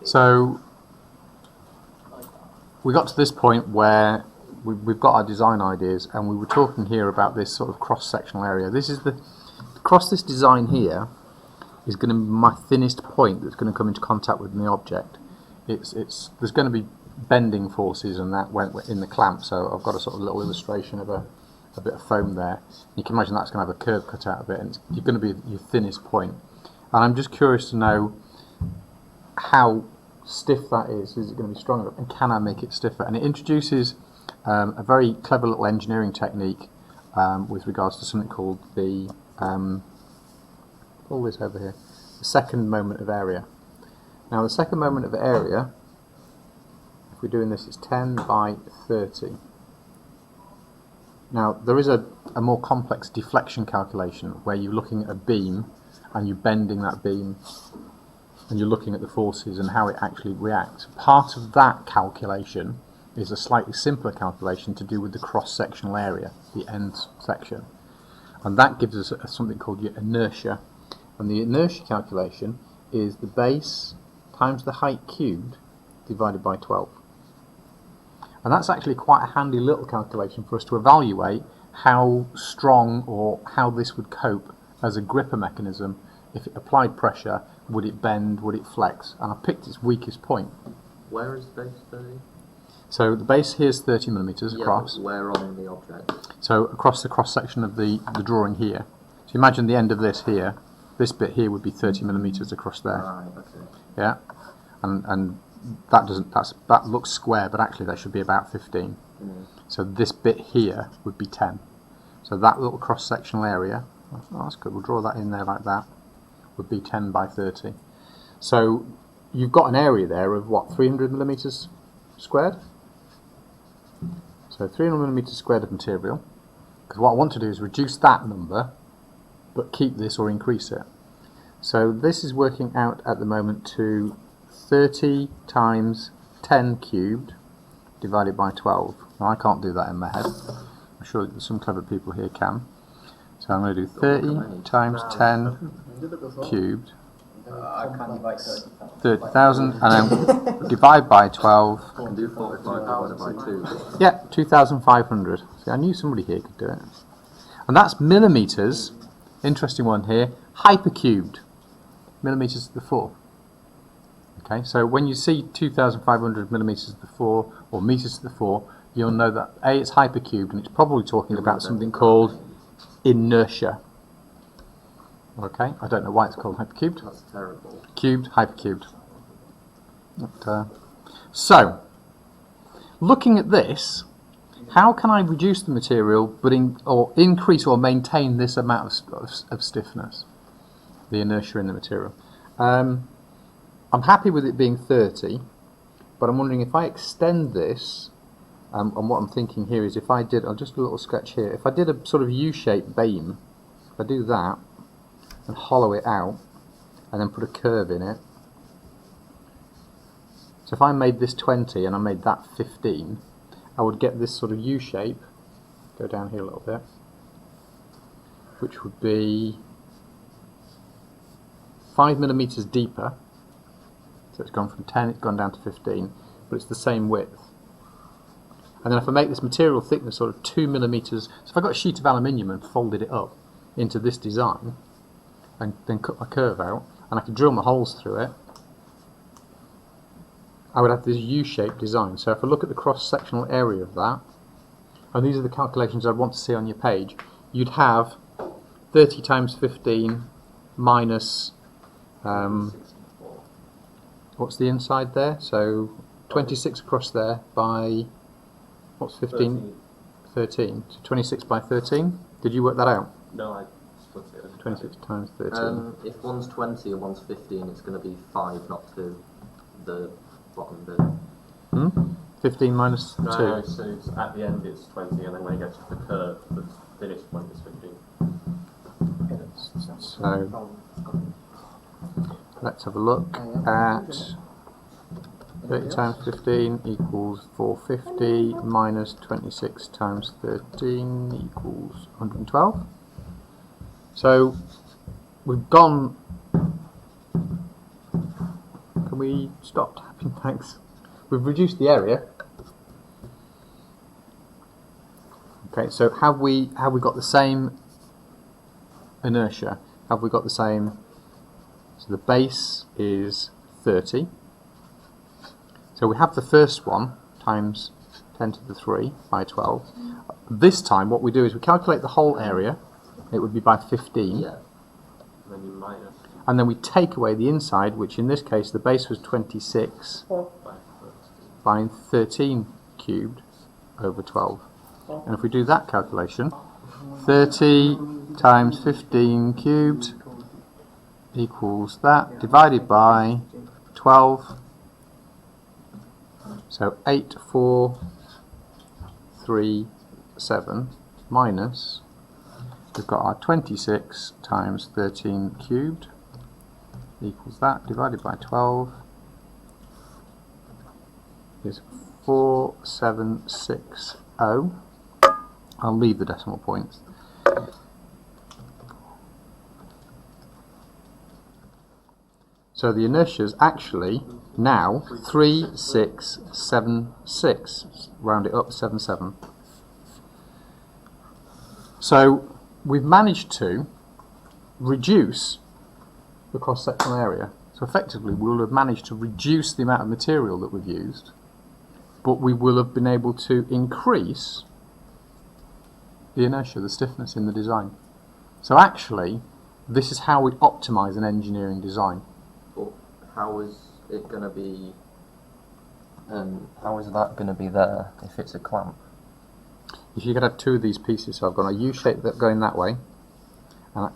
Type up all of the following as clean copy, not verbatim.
So we got to this point where we've got our design ideas, and we were talking here about this sort of cross-sectional area. This is across this design here is going to be my thinnest point that's going to come into contact with the object. There's going to be bending forces and that went in the clamp, so I've got a sort of little illustration of a bit of foam there. You can imagine that's going to have a curve cut out of it, and you're going to be your thinnest point. And I'm just curious to know how stiff that is. Is it going to be strong enough, and can I make it stiffer? And it introduces a very clever little engineering technique with regards to something called the pull this over here, the second moment of area. Now the second moment of area, if we're doing this, it's 10 by 30. Now there is a more complex deflection calculation where you're looking at a beam and you're bending that beam and you're looking at the forces and how it actually reacts. Part of that calculation is a slightly simpler calculation to do with the cross-sectional area, the end section. And that gives us something called your inertia. And the inertia calculation is the base times the height cubed divided by 12. And that's actually quite a handy little calculation for us to evaluate how strong or how this would cope as a gripper mechanism. If it applied pressure, would it bend, would it flex? And I picked its weakest point. Where is the base 30? So the base here is 30 millimeters across. Where on the object? So across the cross section of the drawing here. So imagine the end of this here. This bit here would be 30 millimeters across there. Right, okay. Yeah, and that looks square, but actually that should be about 15. So this bit here would be 10. So that little cross sectional area, oh, that's good. We'll draw that in there like that. Would be 10 by 30. So you've got an area there of what, 300 millimeters squared? So 300 millimeters squared of material, because what I want to do is reduce that number but keep this or increase it. So this is working out at the moment to 30 times 10 cubed divided by 12. Now I can't do that in my head. I'm sure that some clever people here can. So I'm going to do 30 times 10 cubed, 30,000, and then divide by 12. I can do 45 divided by 2. Yeah, 2,500. See, I knew somebody here could do it. And that's millimeters. Interesting one here. Hypercubed. Millimeters to the 4. Okay, so when you see 2,500 millimeters to the 4 or meters to the 4, you'll know that A, it's hypercubed, and it's probably talking about something called inertia. Okay, I don't know why it's called hypercubed. That's terrible. Cubed, hypercubed. So, looking at this, how can I reduce the material or increase or maintain this amount of stiffness, the inertia in the material? I'm happy with it being 30, but I'm wondering if I extend this, and what I'm thinking here is if I did, I'll just do a little sketch here, if I did a sort of U-shaped beam, if I do that, and hollow it out, and then put a curve in it, so if I made this 20 and I made that 15, I would get this sort of U shape, go down here a little bit, which would be 5 millimeters deeper. So it's gone from 10, it's gone down to 15, but it's the same width. And then if I make this material thickness sort of 2 millimeters, so if I got a sheet of aluminium and folded it up into this design, and then cut my curve out, and I could drill my holes through it, I would have this U-shaped design. So if I look at the cross-sectional area of that, and these are the calculations I'd want to see on your page, you'd have 30 times 15 minus, what's the inside there? So 26 across there by, what's 15? 13. So 26 by 13. Did you work that out? No, I split it. 26 times 13. If one's 20 and one's 15, it's going to be 5, not 2. The bottom bit. 15 minus 2. No, so it's at the end it's 20, and then when it gets to the curve, the finish point is 15. So let's have a look at 30 times 15 equals 450 minus 26 times 13 equals 112. So we've gone. Can we stop tapping? Thanks. We've reduced the area. Okay, so have we got the same inertia? Have we got the same? So the base is 30. So we have the first one times 10 to the 3 by 12. This time what we do is we calculate the whole area. It would be by 15. Yeah. And then you minus And then we take away the inside, which in this case the base was 26 by 13. by 13 cubed over 12. And if we do that calculation, 30 times 15 cubed equals that, divided by 12. So 8437 minus, we've got our 26 times 13 cubed equals that, divided by 12 is 4760. I'll leave the decimal points. So the inertia is actually now 3676, round it up 77. So we've managed to reduce the cross-sectional area. So effectively we'll have managed to reduce the amount of material that we've used, but we will have been able to increase the inertia, the stiffness in the design. So actually, this is how we optimize an engineering design. But how is it going to be? How is that going to be there if it's a clamp? If you could have two of these pieces, so I've got a U shape that going that way, and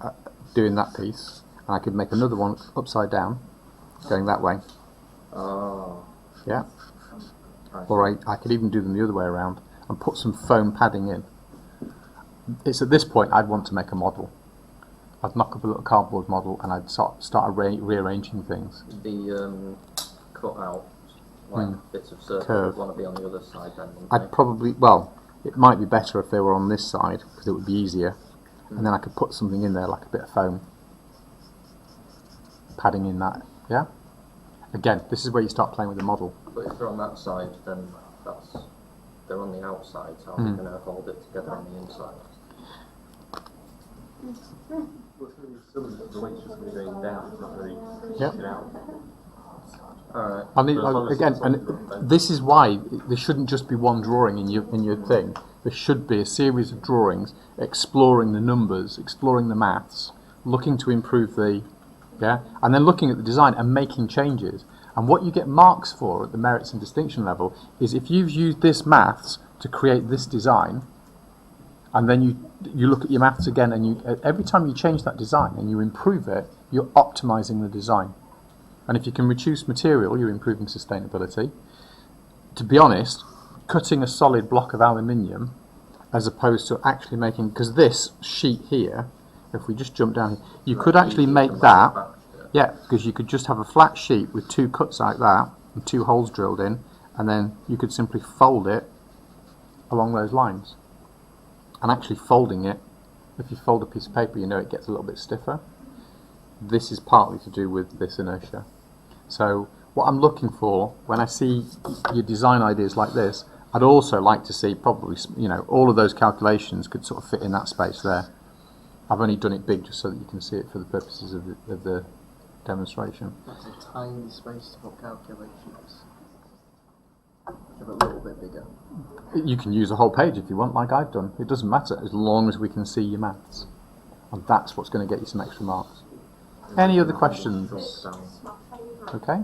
doing that piece, and I could make another one upside down, going that way. Oh. Yeah. Or I could even do them the other way around and put some foam padding in. It's at this point I'd want to make a model. I'd knock up a little cardboard model and I'd start rearranging things. The cut out bits of surface Curve. would want to be on the other side then, wouldn't I'd they? probably, well, it might be better if they were on this side because it would be easier, and then I could put something in there like a bit of foam padding in that. Yeah. Again, this is where you start playing with the model. But if they're on that side, then they're on the outside, so how are they going to hold it together on the inside? Well, it's going to be similar, but the weight's just going to go down, it's not really Yep. pushing out. Alright. I mean, But as long as again, it's on the and this is why there shouldn't just be one drawing in your thing. There should be a series of drawings exploring the numbers, exploring the maths, looking to improve the, and then looking at the design and making changes. And what you get marks for at the merits and distinction level is if you've used this maths to create this design, and then you look at your maths again, and every time you change that design and you improve it, you're optimizing the design. And if you can reduce material, you're improving sustainability. To be honest, cutting a solid block of aluminium as opposed to actually making, because this sheet here, if we just jump down here, you could actually make that, because you could just have a flat sheet with two cuts like that and two holes drilled in, and then you could simply fold it along those lines. And actually folding it, if you fold a piece of paper, you know it gets a little bit stiffer. This is partly to do with this inertia. So what I'm looking for when I see your design ideas like this, I'd also like to see probably, all of those calculations could sort of fit in that space there. I've only done it big just so that you can see it for the purposes of the demonstration. That's a tiny space to put calculations. Give it a little bit bigger. You can use a whole page if you want, like I've done. It doesn't matter as long as we can see your maths. And that's what's going to get you some extra marks. Any other questions? Okay.